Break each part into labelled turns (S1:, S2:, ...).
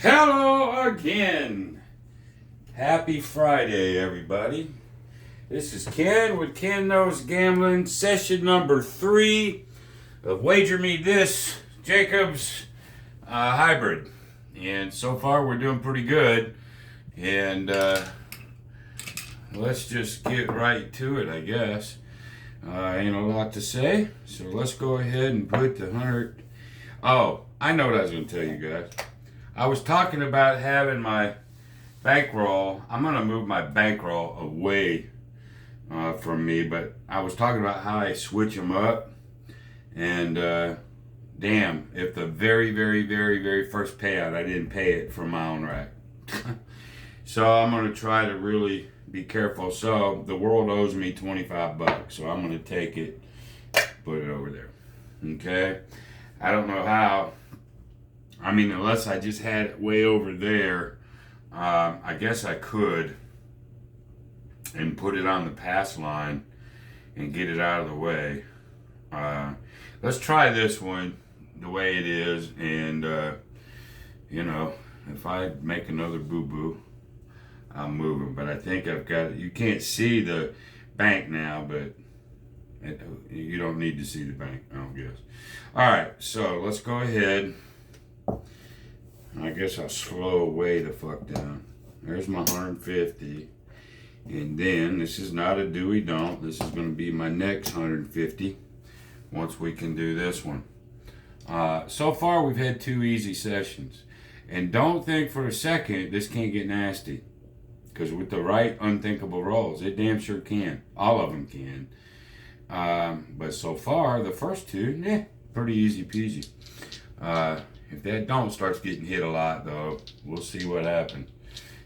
S1: Hello again. Happy Friday, everybody. This is Ken with Ken Knows Gambling, session number 3 of Wager Me This Jacobs hybrid. And so far, we're doing pretty good. And let's just get right to it, I guess. Ain't a lot to say, so let's go ahead and put the 100. Oh, I know what I was going to tell you guys. I was talking about having my bankroll. I'm going to move my bankroll away from me, but I was talking about how I switch them up. And damn, if the very first payout, I didn't pay it from my own rack. So I'm going to try to really be careful. So the world owes me $25, so I'm going to take it, put it over there. Okay? I don't know how. I mean, unless I just had it way over there, I guess I could and put it on the pass line and get it out of the way. Let's try this one the way it is, and if I make another boo-boo, I'll move them. But I think I've got it. You can't see the bank now, but you don't need to see the bank, I don't guess. All right, so let's go ahead. I guess I'll slow way the fuck down. There's my 150. And then, this is not a do-we don't. This is going to be my next 150 once we can do this one. So far, we've had 2 easy sessions. And don't think for a second this can't get nasty. Because with the right unthinkable rolls, it damn sure can. All of them can. But so far, the first 2, pretty easy peasy. If that don't starts getting hit a lot, though, we'll see what happens.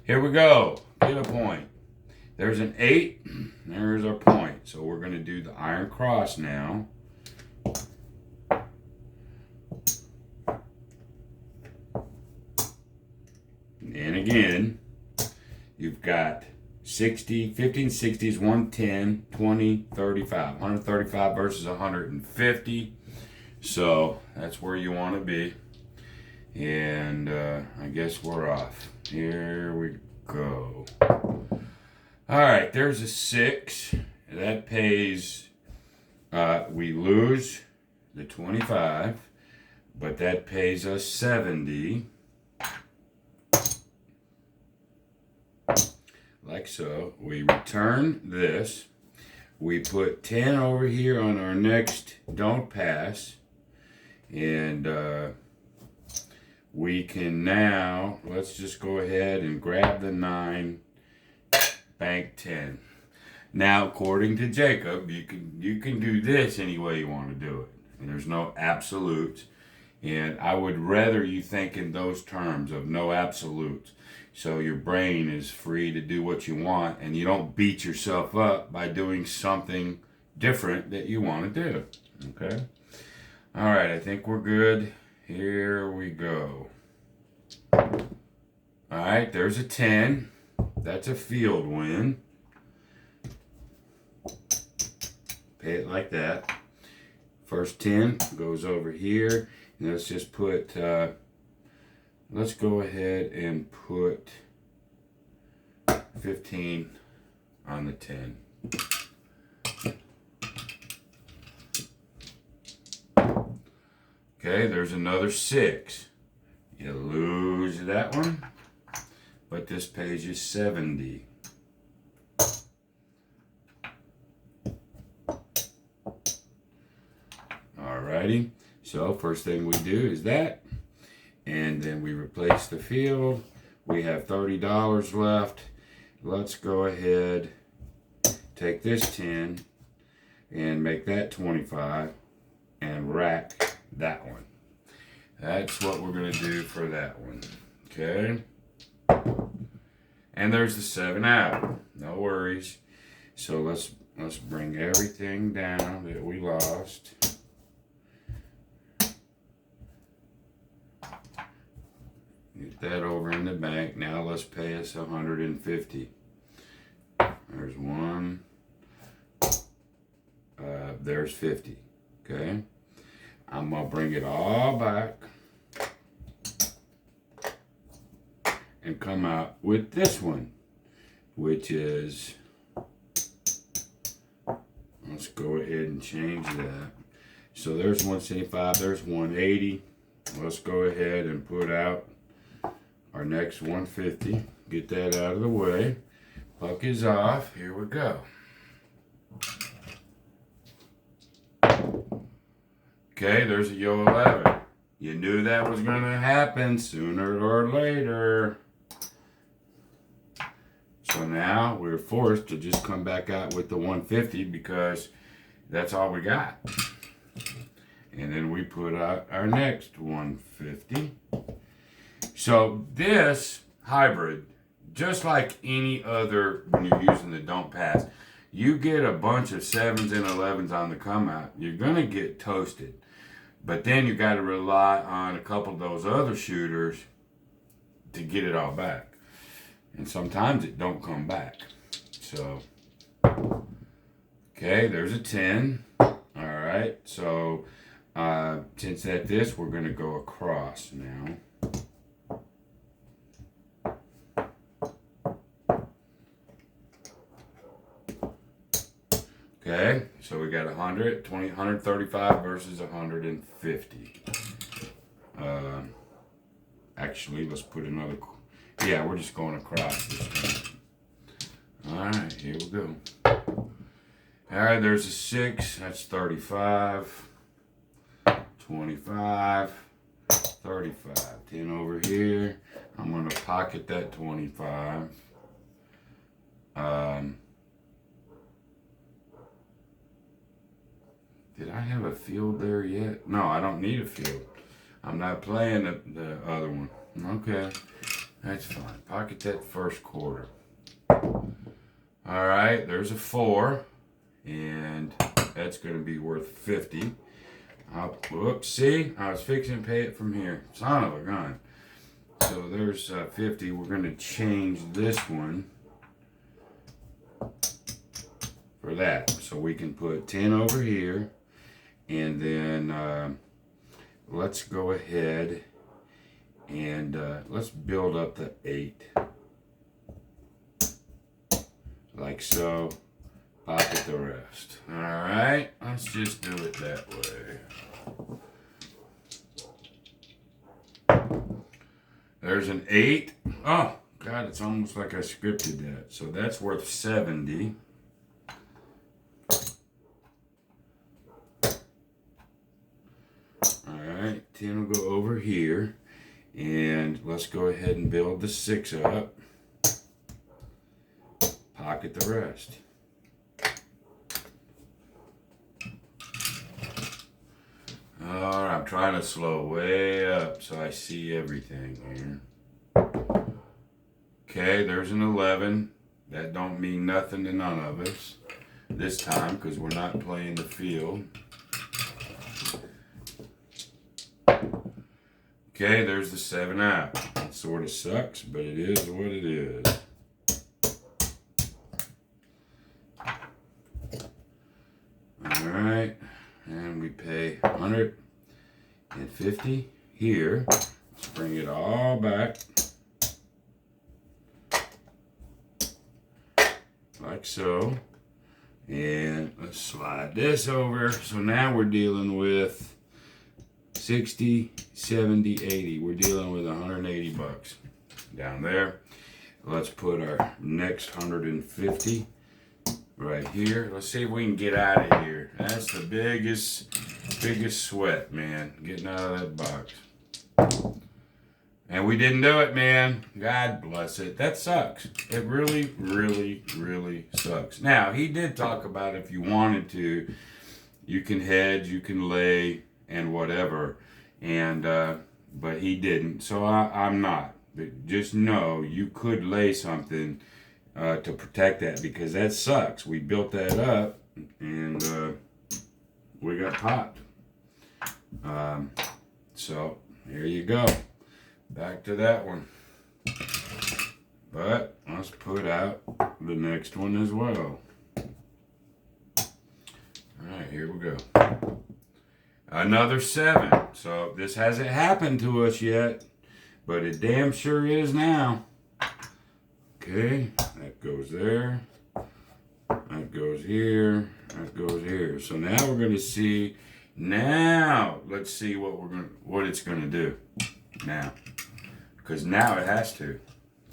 S1: Here we go. Get a point. There's an 8. There's our point. So we're going to do the iron cross now. And again, you've got 60, 15, 60s, 110, 20, 35. 135 versus 150. So that's where you want to be. And I guess we're off. Here we go. All right, there's a 6. That pays, we lose the 25, but that pays us 70. Like so. We return this. We put 10 over here on our next don't pass. And we can now, let's just go ahead and grab the 9, bank 10. Now, according to Jacob, you can do this any way you want to do it. And there's no absolutes. And I would rather you think in those terms of no absolutes. So your brain is free to do what you want, and you don't beat yourself up by doing something different that you want to do. Okay? All right, I think we're good. Here we go. All right, there's a 10. That's a field win. Pay it like that. First 10 goes over here. And let's just put, let's go ahead and put 15 on the 10. Okay, there's another 6. You lose that one, but this page is 70. Alrighty, so first thing we do is that, and then we replace the field. We have $30 left. Let's go ahead, take this 10 and make that 25 and rack that one. That's what we're going to do for that one. Okay. And there's the 7 out. No worries. So let's bring everything down that we lost. Get that over in the bank. Now let's pay us 150. There's 1. There's 50. Okay. I'm going to bring it all back. and come out with this one, which is, let's go ahead and change that. So there's 175, there's 180. Let's go ahead and put out our next 150. Get that out of the way. Puck is off. Here we go. Okay, there's a yo 11. You knew that was going to happen sooner or later. So now we're forced to just come back out with the 150 because that's all we got. And then we put out our next 150. So this hybrid, just like any other, when you're using the don't pass, you get a bunch of 7s and 11s on the come out, you're going to get toasted. But then you got to rely on a couple of those other shooters to get it all back. And sometimes it don't come back. So, okay, there's a 10. All right, so since at this, we're going to go across now. Okay, so we got 135 versus 150. Actually, let's put another, yeah, we're just going across this time. All right, here we go. All right, there's a 6, that's 35, 25, 35, 10 over here. I'm gonna pocket that 25. Did I have a field there yet? No, I don't need a field. I'm not playing the other one. Okay, that's fine. Pocket that first quarter. All right, there's a 4, and that's going to be worth 50. Whoops, see? I was fixing to pay it from here. Son of a gun. So there's 50. We're going to change this one for that. So we can put 10 over here. And then let's go ahead and let's build up the 8. Like so. Pocket the rest. Alright, let's just do it that way. There's an 8. Oh, God, it's almost like I scripted that. So that's worth 70. Alright, 10 will go over here. And let's go ahead and build the 6 up. Pocket the rest. Alright, I'm trying to slow way up so I see everything here. Okay, there's an 11. That don't mean nothing to none of us this time because we're not playing the field. Okay, there's the 7 out. It sort of sucks, but it is what it is. Alright, and we pay 150 here. Let's bring it all back. Like so. And let's slide this over. So now we're dealing with 60, 70, 80. We're dealing with 180 bucks down there. Let's put our next 150 right here. Let's see if we can get out of here. That's the biggest sweat, man, getting out of that box. And we didn't do it, man. God bless it. That sucks. It really, really, really sucks. Now, he did talk about if you wanted to, you can hedge, you can lay, and whatever. And but he didn't. So I'm not. But just know you could lay something to protect that because that sucks. We built that up and we got popped. So here you go. Back to that one. But let's put out the next one as well. Alright, here we go. Another 7. So this hasn't happened to us yet, but it damn sure is now. Okay, that goes there. That goes here. That goes here. So now we're going to see. Now let's see what it's going to do. Now, because now it has to.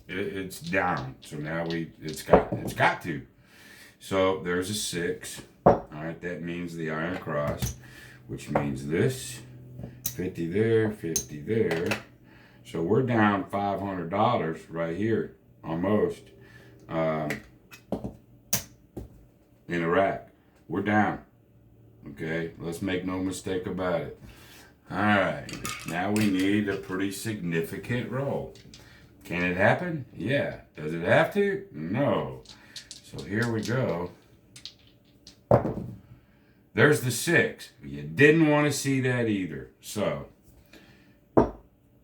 S1: It's down. So now it's got to. So there's a 6. All right, that means the iron cross, which means this 50 there, 50 there. So we're down $500 right here, almost. In a rack. We're down. Okay, let's make no mistake about it. All right, now we need a pretty significant roll. Can it happen? Yeah. Does it have to? No. So here we go. There's the 6. You didn't want to see that either. So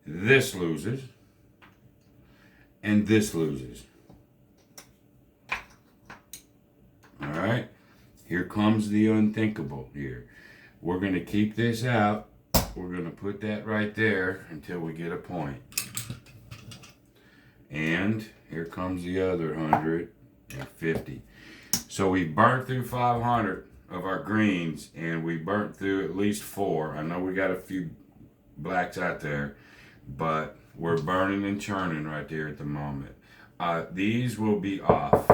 S1: this loses and this loses. All right, here comes the unthinkable here. We're going to keep this out. We're going to put that right there until we get a point. And here comes the other 150. So we burnt through 500 of our greens, and we burnt through at least 4. I know we got a few blacks out there, but we're burning and churning right there at the moment. These will be off.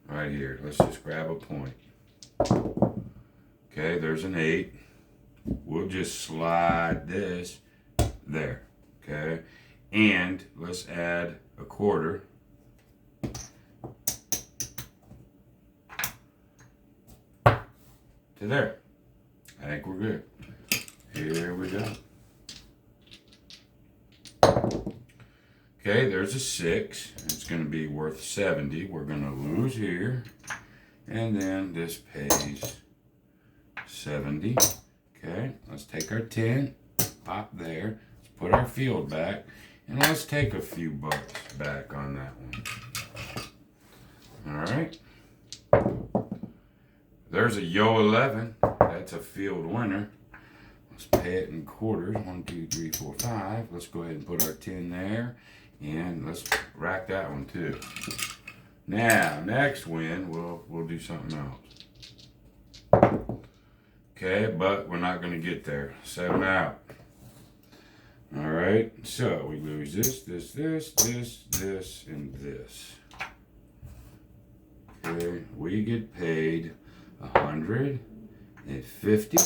S1: Right here, let's just grab a point. Okay, there's an 8. We'll just slide this there. Okay, and let's add a quarter. To there. I think we're good. Here we go. Okay, there's a 6. It's going to be worth 70. We're going to lose here. And then this pays 70. Okay, let's take our 10. Pop there. Let's put our field back. And let's take a few bucks back on that one. All right. There's a yo 11. That's a field winner. Let's pay it in quarters. 1, 2, 3, 4, 5. Let's go ahead and put our 10 there. And let's rack that one too. Now, next win, we'll do something else. Okay, but we're not going to get there. 7 out. All right, so we lose this, and this. Okay, we get paid 150.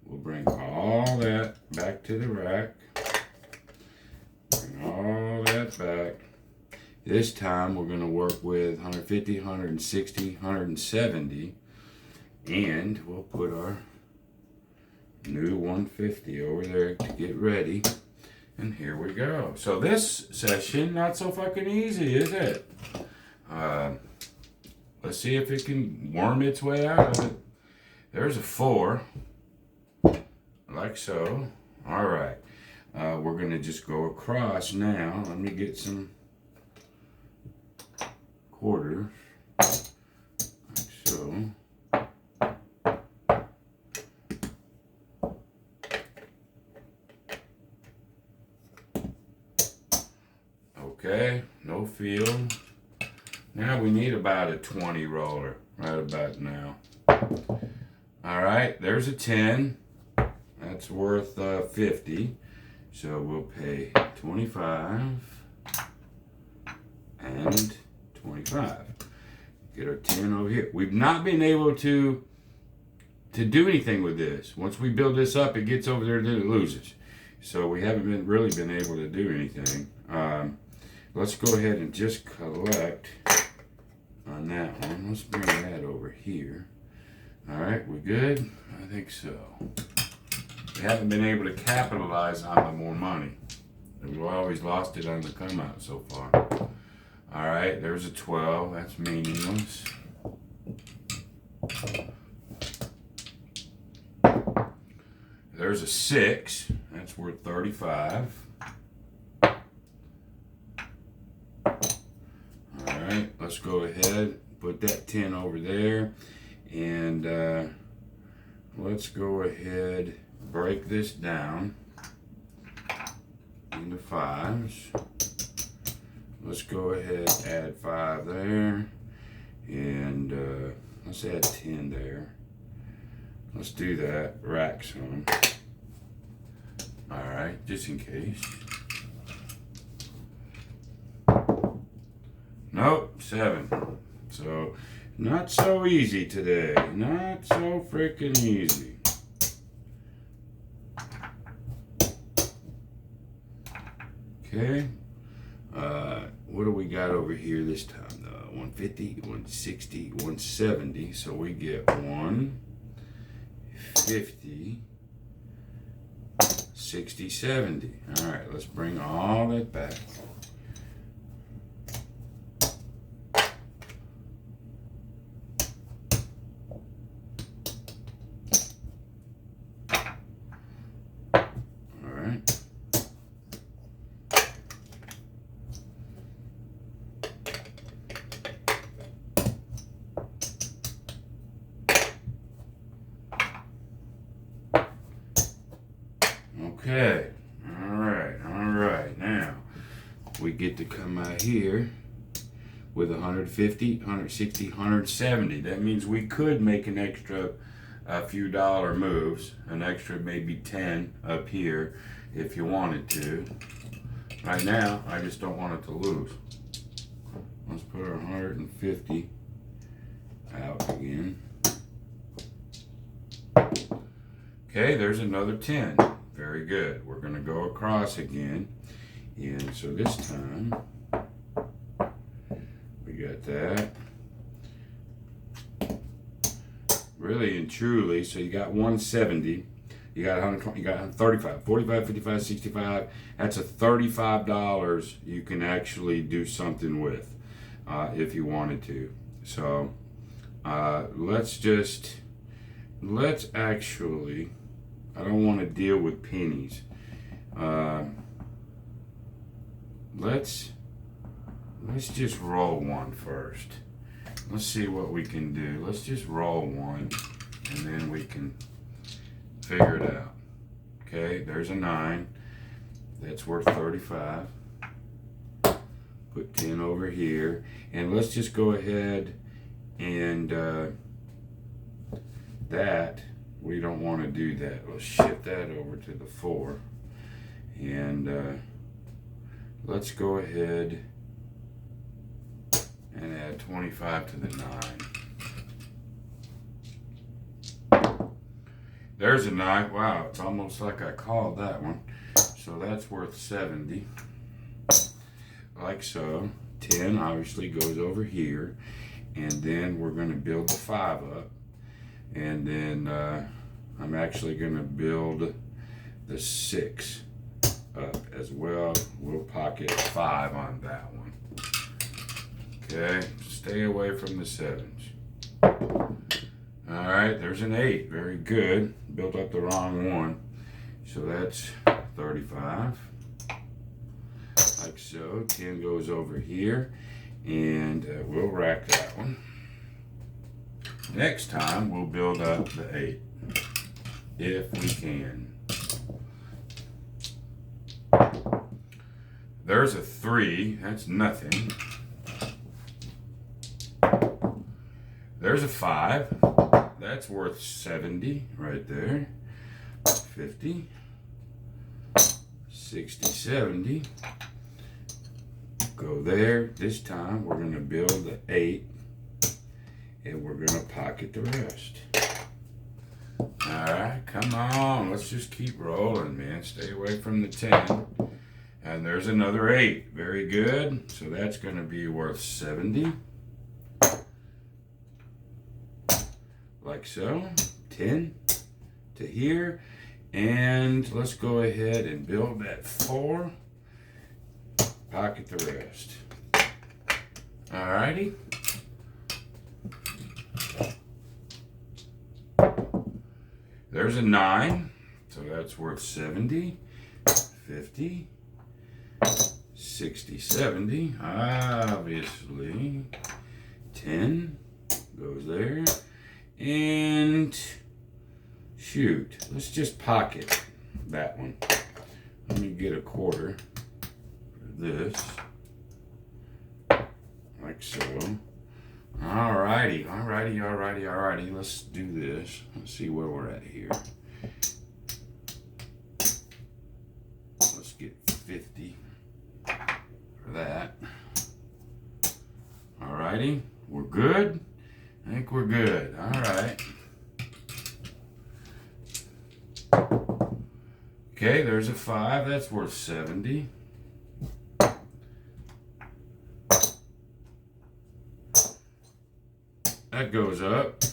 S1: We'll bring all that back to the rack. Bring all that back. This time we're going to work with 150, 160, 170. And we'll put our new 150 over there to get ready. And here we go. So this session, not so fucking easy, is it? Let's see if it can worm its way out of it. There's a 4. Like so. All right. We're going to just go across now. Let me get some quarters. Like so. Okay, no field. Now we need about a 20 roller, right about now. All right, there's a 10. That's worth 50. So we'll pay 25 and 25. Get our 10 over here. We've not been able to do anything with this. Once we build this up, it gets over there, then it loses. So we haven't really been able to do anything. Let's go ahead and just collect on that one. Let's bring that over here. All right, we good? I think so. We haven't been able to capitalize on the more money. We've always lost it on the come out so far. All right, there's a 12. That's meaningless. There's a 6. That's worth 35. Alright, let's go ahead, put that 10 over there, and let's go ahead, break this down into 5s. let's go ahead, add 5 there, and let's add 10 there. Let's do that, rack some. All right, just in case. Nope, 7. So, not so easy today. Not so freaking easy. Okay. What do we got over here this time? 150, 160, 170. So we get 150, 60, 70. All right, let's bring all that back. Okay, all right. Now, we get to come out here with 150, 160, 170. That means we could make an extra, a few dollar moves, an extra maybe 10 up here if you wanted to. Right now, I just don't want it to lose. Let's put our 150 out again. Okay, there's another 10. Very good. We're going to go across again. And so this time, we got that. Really and truly, so you got 170, you got 120, you got 135, 45, 55, 65. That's a $35 you can actually do something with if you wanted to. So let's actually, I don't want to deal with pennies. Let's just roll one first. Let's see what we can do. Let's just roll one, and then we can figure it out. Okay, there's a 9. That's worth 35. Put 10 over here, and let's just go ahead and that. We don't want to do that. Let's shift that over to the 4. And let's go ahead and add 25 to the 9. There's a 9. Wow, it's almost like I called that one. So that's worth 70. Like so. 10 obviously goes over here. And then we're going to build the 5 up. And then I'm actually going to build the 6 up as well. We'll pocket 5 on that one. Okay, stay away from the 7s. All right, there's an 8. Very good. Built up the wrong one. So that's 35. Like so. 10 goes over here. And we'll rack that one. Next time, we'll build up the 8, if we can. There's a 3, that's nothing. There's a 5, that's worth 70 right there. 50, 60, 70. Go there. This time, we're going to build the 8. And we're going to pocket the rest. Alright, come on. Let's just keep rolling, man. Stay away from the 10. And there's another 8. Very good. So that's going to be worth 70. Like so. 10 to here. And let's go ahead and build that 4. Pocket the rest. Alrighty. There's a 9, so that's worth 70, 50, 60, 70, obviously. 10 goes there, and shoot, let's just pocket that one. Let me get a quarter for this. like so. Alrighty. Let's do this. Let's see where we're at here. Let's get 50 for that. Alrighty, we're good. I think we're good. Alright. Okay, there's a 5. That's worth 70. That goes up.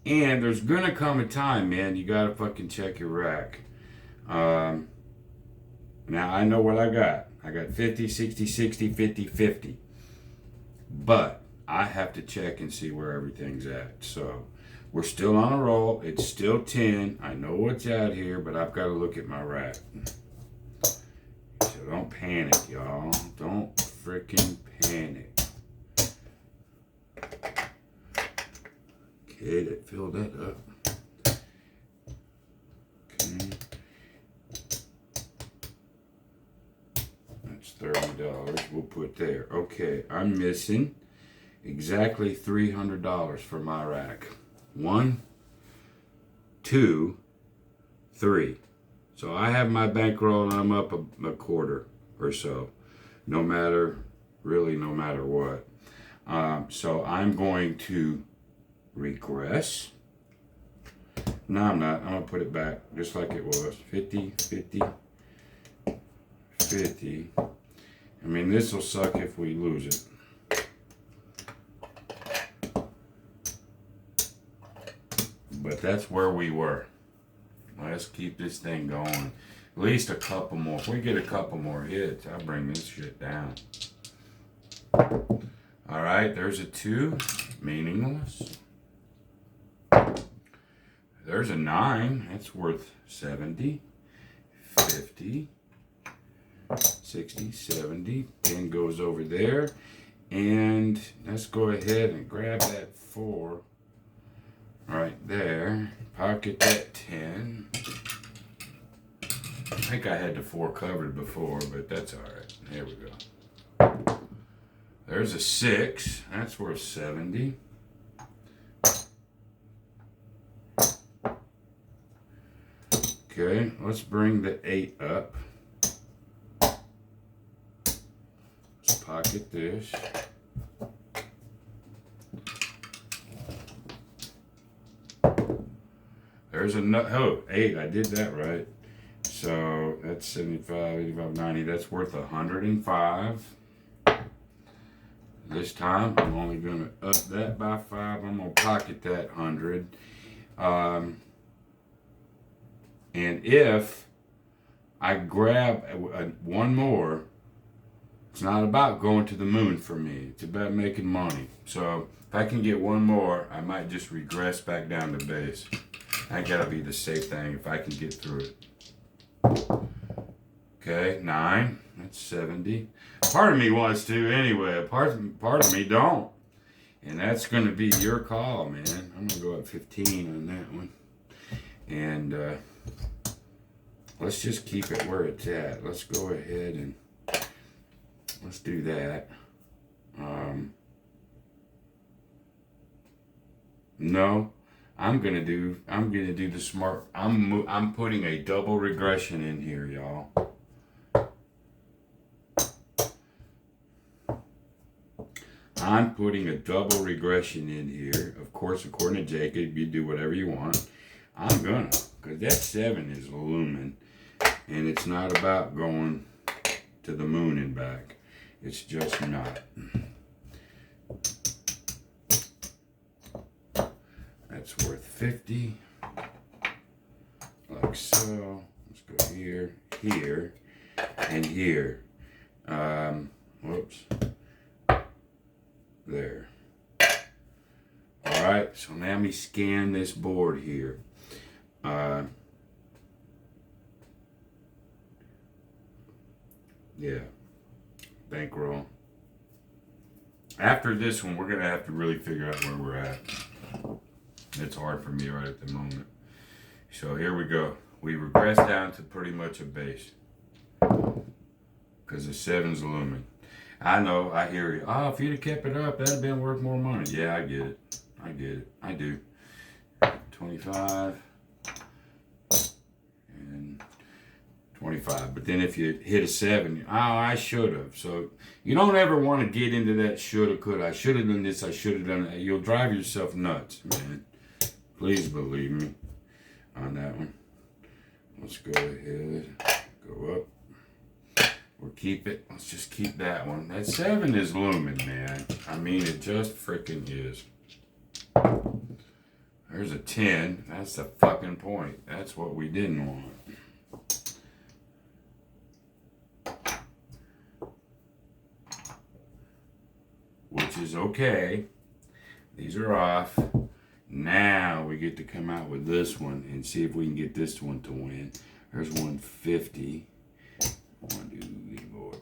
S1: And there's gonna come a time, man, you gotta fucking check your rack. Now I know what I got. I got 50, 60, 60, 50, 50. But I have to check and see where everything's at. So we're still on a roll. It's still 10. I know what's out here, but I've got to look at my rack. So don't panic, y'all. Don't freaking panic. Okay, that filled that up. Okay. That's $30. We'll put there. Okay, I'm missing exactly $300 for my rack. 1, 2, 3. So I have my bankroll and I'm up a quarter or so. No matter what. So I'm going to regress. No, I'm not. I'm going to put it back just like it was. 50, 50, 50. I mean, this will suck if we lose it. But that's where we were. Let's keep this thing going. At least a couple more. If we get a couple more hits, I'll bring this shit down. Alright, there's a 2. Meaningless. There's a 9. That's worth 70. 50. 60, 70. 10 goes over there. And let's go ahead and grab that 4. Right there. Pocket that 10. I think I had the 4 covered before, but that's alright. There we go. There's a 6. That's worth 70. Okay, let's bring the 8 up. Let's pocket this. There's a 8. I did that right. So that's 75, 85, 90. That's worth 105. This time I'm only going to up that by 5. I'm going to pocket that 100. And if I grab one more, it's not about going to the moon for me. It's about making money. So if I can get one more, I might just regress back down to base. I gotta be the safe thing if I can get through it. Okay, 9. That's 70. Part of me wants to anyway. Part of me don't. And that's gonna be your call, man. I'm gonna go up 15 on that one. And let's just keep it where it's at. Let's go ahead and let's do that. No. I'm gonna do the smart. I'm putting a double regression in here, y'all. I'm putting a double regression in here. Of course, according to Jacob, you do whatever you want. I'm gonna, because that 7 is looming, and it's not about going to the moon and back. It's just not. That's worth 50. Like so. Let's go here, here, and here. Whoops. There. Alright, so now let me scan this board here. Yeah. Bankroll. After this one, we're going to have to really figure out where we're at. It's hard for me right at the moment. So here we go. We regress down to pretty much a base. Because the 7's looming. I know, I hear you. Oh, if you'd have kept it up, that'd have been worth more money. Yeah, I get it. I do. 25 and 25. But then if you hit a 7, oh, I should have. So you don't ever want to get into that shoulda, coulda. I should have done this. I should have done that. You'll drive yourself nuts, man. Please believe me on that one. Let's go ahead, go up. We'll keep it. Let's just keep that one. That 7 is looming, man. I mean, it just freaking is. There's a 10. That's the fucking point. That's what we didn't want. Which is okay. These are off. Now we get to come out with this one and see if we can get this one to win. There's 150. 1, 2, 3, 4, 5.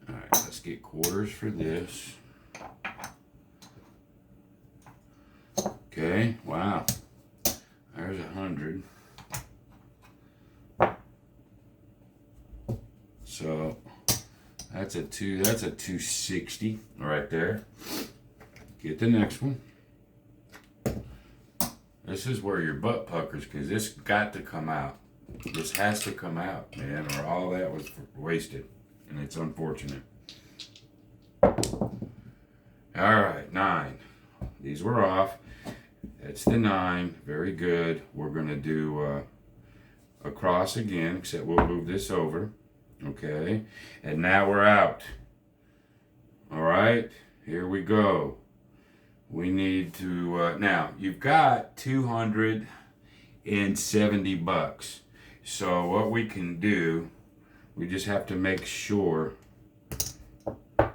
S1: Alright, let's get quarters for this. Okay, wow. There's 100. So that's a 260 right there. Get the next one. This is where your butt puckers, because this got to come out. This has to come out, man, or all that was wasted, and it's unfortunate. All right, 9. These were off. That's the 9. Very good. We're going to do a cross again, except we'll move this over. Okay, and now we're out. All right, here we go. We need to, now, you've got $270. So what we can do, we just have to make sure. So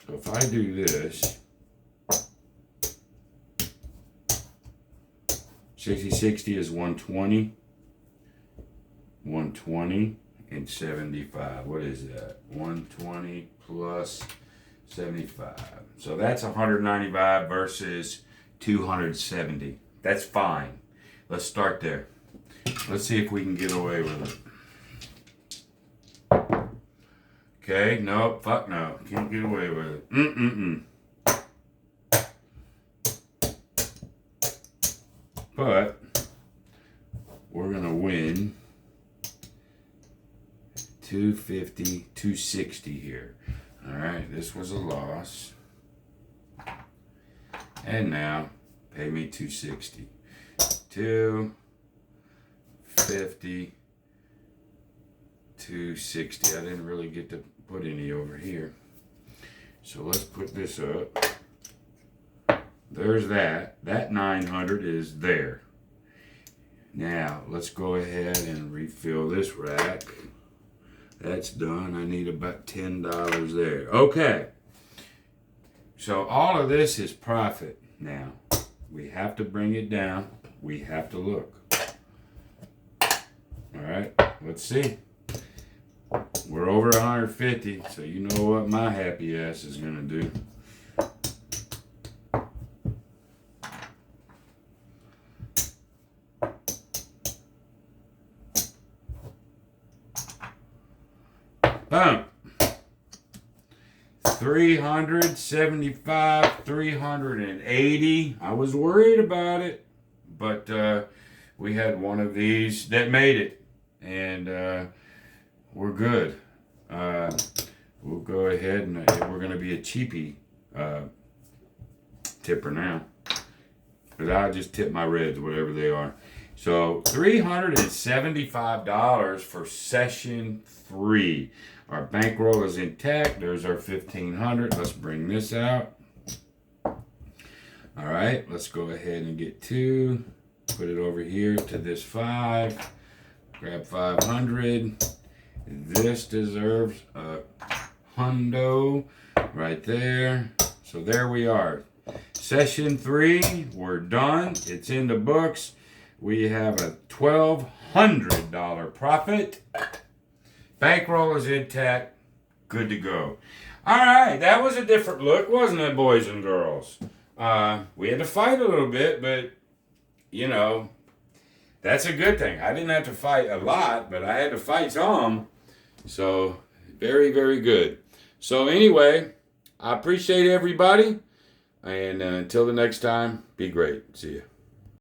S1: if I do this, 60 is 120. 120 and 75. What is that? 120 plus 75. So that's 195 versus 270. That's fine. Let's start there. Let's see if we can get away with it. Okay, nope, fuck no. Can't get away with it. But we're gonna win 250, 260 here. All right, this was a loss. And now, pay me 260. 250, 260. I didn't really get to put any over here. So let's put this up. There's that. That 900 is there. Now, let's go ahead and refill this rack. That's done. I need about $10 there. Okay. So all of this is profit now. We have to bring it down. We have to look. All right. Let's see. We're over 150. So you know what my happy ass is going to do. Boom. 375, 380. I was worried about it, but we had one of these that made it, and we're good. We'll go ahead and we're going to be a cheapie tipper now, but I'll just tip my reds, whatever they are. So $375 for session 3. Our bankroll is intact. There's our 1,500. Let's bring this out. All right, let's go ahead and get 2. Put it over here to this 5. Grab 500. This deserves a hundo right there. So there we are. Session 3, we're done. It's in the books. We have a $1,200 profit. Bankroll is intact. Good to go. All right, that was a different look, wasn't it, boys and girls? We had to fight a little bit, but, you know, that's a good thing. I didn't have to fight a lot, but I had to fight some. So very, very good. So anyway, I appreciate everybody. And until the next time, be great. See ya.